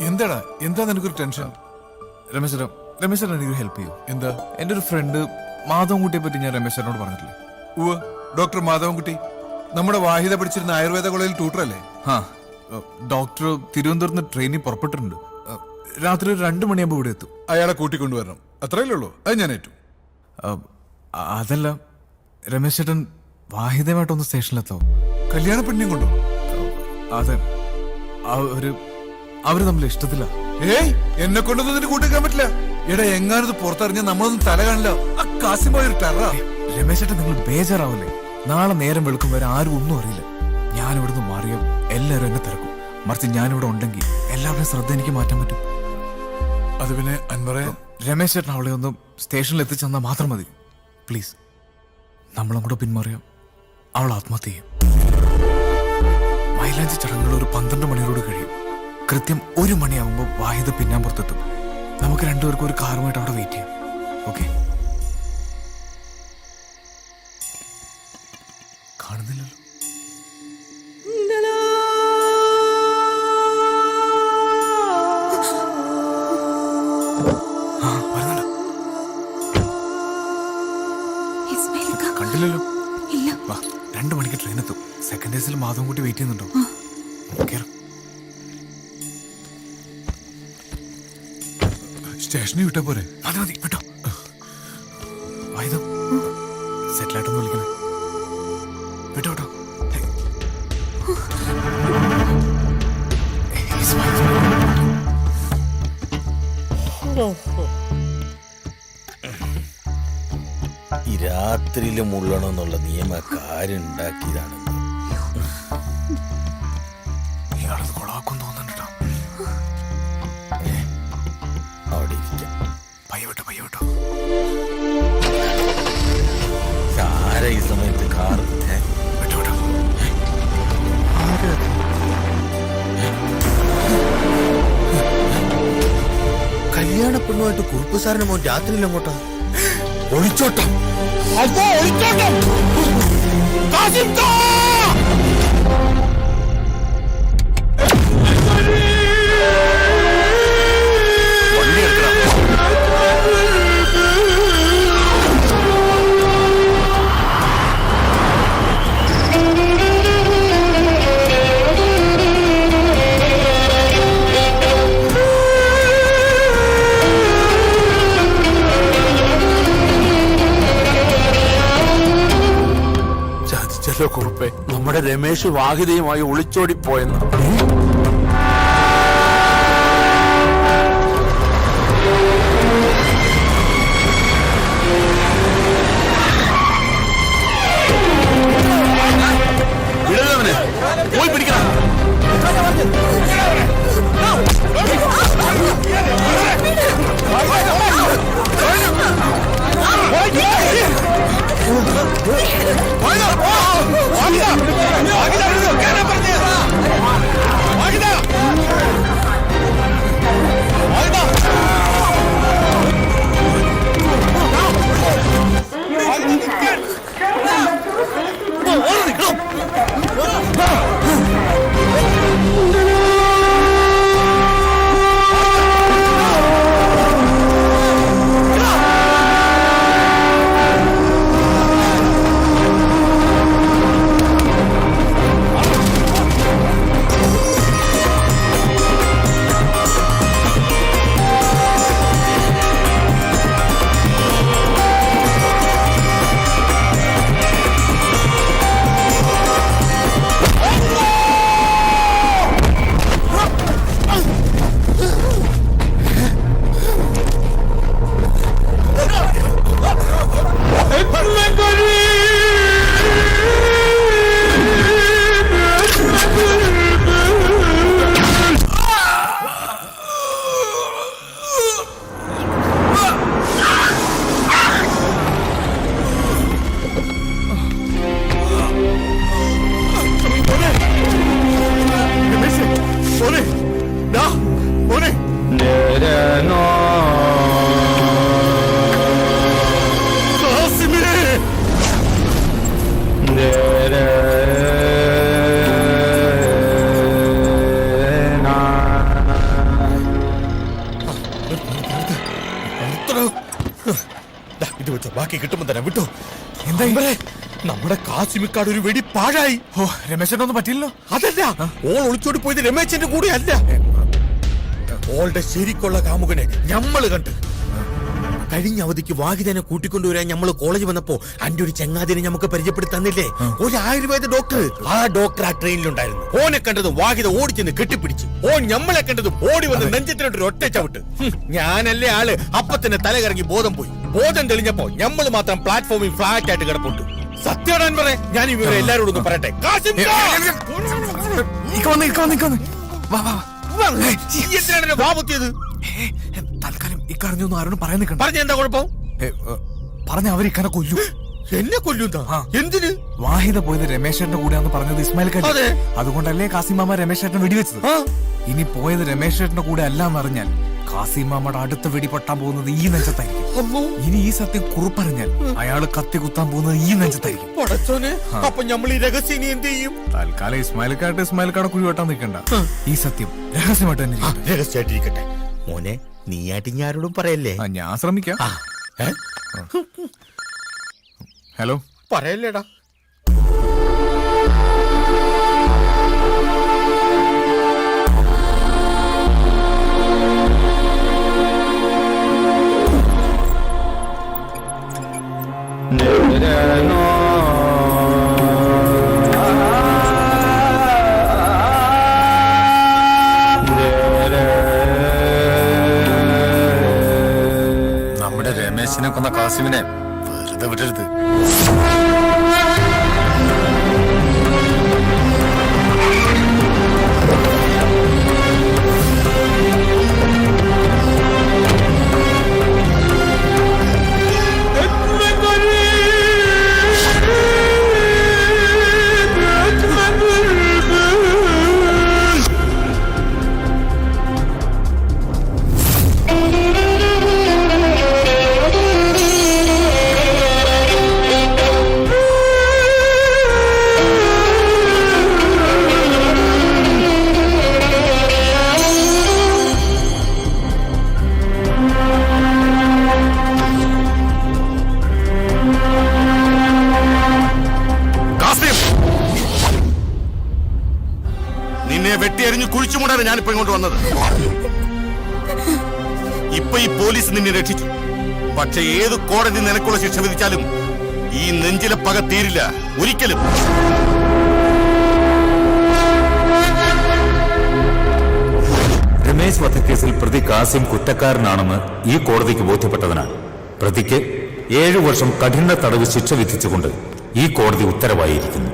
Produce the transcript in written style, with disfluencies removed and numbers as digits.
എന്താടാ എന്താ നിനക്കൊരു ടെൻഷൻ? രമേശ് രമേശ് എനിക്ക് ഹെൽപ്പ് ചെയ്യൂ. എന്താ? എൻ്റെ ഒരു ഫ്രണ്ട് മാധവൻകുട്ടിയെ പറ്റി ഞാൻ രമേശ് സാറിനോട് പറഞ്ഞിട്ടില്ലേ? ഉവ്വ്, ഡോക്ടർ മാധവൻകുട്ടി നമ്മുടെ വാഹിദ പഠിച്ചിരുന്ന ആയുർവേദ കോളേജിൽ ട്യൂട്ടറല്ലേ? ആ, ഡോക്ടർ തിരുവനന്തപുരത്ത് നിന്ന് ട്രെയിനിൽ പുറപ്പെട്ടിട്ടുണ്ട്. രാത്രി 2 മണിയാകുമ്പോൾ ഇവിടെ എത്തും. അയാളെ കൂട്ടിക്കൊണ്ടുവരണം, അത്രയല്ലേ ഉള്ളൂ. അത് ഞാൻ ഏറ്റു. അതല്ല, രമേശ് ചേട്ടൻ വാഹിദയുമായിട്ടൊന്ന് സ്റ്റേഷനിലെത്താവും. കല്യാണ പെണ്ണിയും കൊണ്ടോ? അതെ, അവര് തമ്മിൽ ഇഷ്ടത്തില്ല. ഏയ്, എന്നെ കൊണ്ടൊന്നും ഇതിന് കൂട്ടിക്കാൻ പറ്റില്ല. എടാ, എങ്ങാനത് പുറത്തറിഞ്ഞ നമ്മളൊന്നും തല കാണില്ല. ആ കാസിമായ ഒരു ടെറ. രമേശ് ചേട്ടൻ നിങ്ങൾ ബേജാറാവില്ലേ? നാളെ നേരം വെളുക്കും വരെ ആരും ഒന്നും അറിയില്ല. ഞാൻ ഇവിടുന്ന് മാറിയ എല്ലാവരും എന്നെ തിരക്കും. മറിച്ച് ഞാനിവിടെ ഉണ്ടെങ്കിൽ എല്ലാവരുടെയും ശ്രദ്ധ എനിക്ക് മാറ്റാൻ പറ്റും. അത് പിന്നെ അൻവറെ, രമേശ് ചേട്ടൻ അവളെ ഒന്ന് സ്റ്റേഷനിൽ എത്തിച്ചെന്നാൽ മാത്രം മതി. പ്ലീസ്, നമ്മളും കൂടെ പിന്മാറിയ അവൾ ആത്മഹത്യ ചെയ്യും. മൈലാഞ്ചി ചടങ്ങുകൾ ഒരു 12 മണിയോട് കഴിയും. കൃത്യം 1 മണിയാകുമ്പോൾ വാഹിദ പിന്നാമ്പുറത്തെത്തും. നമുക്ക് രണ്ടുപേർക്കും ഒരു കാറുമായിട്ട് അവിടെ വെയിറ്റ് ചെയ്യാം. ഓക്കെ? കാണുന്നില്ലല്ലോ. കണ്ടില്ലല്ലോ. 2 മണിക്ക് ട്രെയിൻ എത്തും. സെക്കൻഡ് ഏസിൽ മാധവൻകുട്ടി വെയിറ്റ് ചെയ്യുന്നുണ്ടോ? കേറും. സ്റ്റേഷനിൽ വിട്ടാ പോരെ? മതി മതി, വിട്ടോ. വായുധം സെറ്റിലായിട്ടൊന്നും വിളിക്കണേ. വിട്ടോ കേട്ടോ. ഈ രാത്രിയില് മുള്ളണമെന്നുള്ള നിയമക്കാരൻ ഉണ്ടാക്കിയതാണെന്ന് ഇയാളത് കൊളാക്കും തോന്നുന്നുണ്ടോ? അവിടെ ഇരിക്കാം. പയ്യ വിട്ടോ. ആരാ ഈ സമയത്ത് കാർ? വിട്ടോ. കല്യാണ പെണ്ണുമായിട്ട് കുറുപ്പ് സാറിന് മോൻ രാത്രിയിൽ അങ്ങോട്ടാ? ഒളിച്ചോട്ടം. കുറുപ്പെ, നമ്മുടെ രമേശ് വാഹിദയുമായി ഒളിച്ചോടിപ്പോയെന്ന്. പോയി പിടിക്കണം. വാഹിദ ദാ, ഇത് വെച്ചോ, ബാക്കി കിട്ടുമ്പോ തരാം. വിട്ടോ. എന്താ ഇവരെ, നമ്മുടെ കാസിമിക്കാട് ഒരു വെടി പാഴായി. ഓ രമേശനൊന്നും പറ്റില്ലല്ലോ. അതല്ല, ഓൾ ഒളിച്ചോടി പോയത് രമേശന്റെ കൂടെ അല്ല. ഓളുടെ ശരിക്കുള്ള കാമുകനെ ഞമ്മള് കണ്ട്. കഴിഞ്ഞ അവധിക്ക് വാഹിദനെ കൂട്ടിക്കൊണ്ടുവരാൻ ഞമ്മള് കോളേജ് വന്നപ്പോ അന്റെ ഒരു ചങ്ങാതിനെ നമുക്ക് പരിചയപ്പെടുത്തി തന്നില്ലേ, ഒരു ആയുർവേദ ഡോക്ടർ. ആ ഡോക്ടർ ആ ട്രെയിനിലുണ്ടായിരുന്നു. ഓനെ കണ്ടതും വാഹിദ ഓടിച്ചെന്ന് കെട്ടിപ്പിടിച്ചു. ഓൻ ഞമ്മളെ കണ്ടതും ഓടി വന്ന് നെഞ്ചത്തിനോട്ട് ഒറ്റ ചവിട്ട്. ഞാനല്ലേ ആള്. അപ്പൊ തന്നെ തലകറങ്ങി ബോധം പോയി. ബോധം തെളിഞ്ഞപ്പോ ഞമ്മള് മാത്രം പ്ലാറ്റ്ഫോമിൽ ഫ്ലാറ്റ് ആയിട്ട് കിടപ്പുണ്ട്. സത്യോടാൻ പറ, ഞാൻ ഇവരെ എല്ലാരോടും ഒന്ന് പറയട്ടെ. കാസിം വാ വാ ബാബുത്തിയത് തൽക്കാലം ഇക്കറിഞ്ഞൊന്നും ആരോടും പറയാൻ നിൽക്കണ്ട. പറഞ്ഞ എന്താ കുഴപ്പം? പറഞ്ഞ അവർ ഇക്കനെ കൊല്ലു. എന്നെ കൊല്ലുന്ന എന്തിന്? വാഹിദ പോയത് രമേശേട്ടന്റെ കൂടെയാന്ന് പറഞ്ഞത് ഇസ്മായിൽ ഖാൻ. അതെ. അതുകൊണ്ടല്ലേ കാസിമാമ രമേശേട്ടനെ വെടിവെച്ചത്. ഇനി പോയത് രമേശേട്ടന്റെ കൂടെ അല്ലാന്നറിഞ്ഞാൽ കാസിമാമയുടെ അടുത്ത വെടി പൊട്ടാൻ പോകുന്നത് ഈ നെഞ്ചത്തായിരിക്കും. ഇനി ഈ സത്യം കുറുപ്പറിഞ്ഞാൽ അയാള് കത്തി കുത്താൻ പോകുന്നത് ഈ നെഞ്ചത്തായിരിക്കും. അപ്പൊ നമ്മൾ ഈ രഹസ്യം ഇനി എന്ത് ചെയ്യും? തൽക്കാലം ഇസ്മായിൽക്കാടെ കുഴി വെട്ടാൻ നിൽക്കണ്ട. ഈ സത്യം രഹസ്യമായിട്ട് തന്നെ ഇരിക്കട്ടെ. രഹസ്യമായിട്ടിരിക്കട്ടെ. മോനെ, നീയായിട്ട് ഇനി ആരോടും പറയല്ലേ? ഞാൻ ശ്രമിക്കാം. ഹലോ, പറയല്ലേടാ. നമ്മുടെ രമേശിനെ കൊന്ന കാസിമിനെ വെറുതെ വിടരുത്. നിന്നെ വെട്ടിയരിഞ്ഞു കുഴിച്ചുമൂടാണ് ഞാനിപ്പോ ഇങ്ങോട്ട് വന്നത്. ഇപ്പൊ ഈ പോലീസ് നിന്നെ രക്ഷിച്ചു. പക്ഷെ ഏത് കോടതി നിനക്കുള്ള ശിക്ഷ വിധിച്ചാലും ഈ നെഞ്ചിലെ പക തീരില്ല ഒരിക്കലും. രമേശ് വധക്കേസിൽ പ്രതി കാസിം കുറ്റക്കാരനാണെന്ന് ഈ കോടതിക്ക് ബോധ്യപ്പെട്ടതിനാൽ പ്രതിക്ക് 7 വർഷം കഠിന തടവ് ശിക്ഷ വിധിച്ചുകൊണ്ട് ഈ കോടതി ഉത്തരവായിരിക്കുന്നു.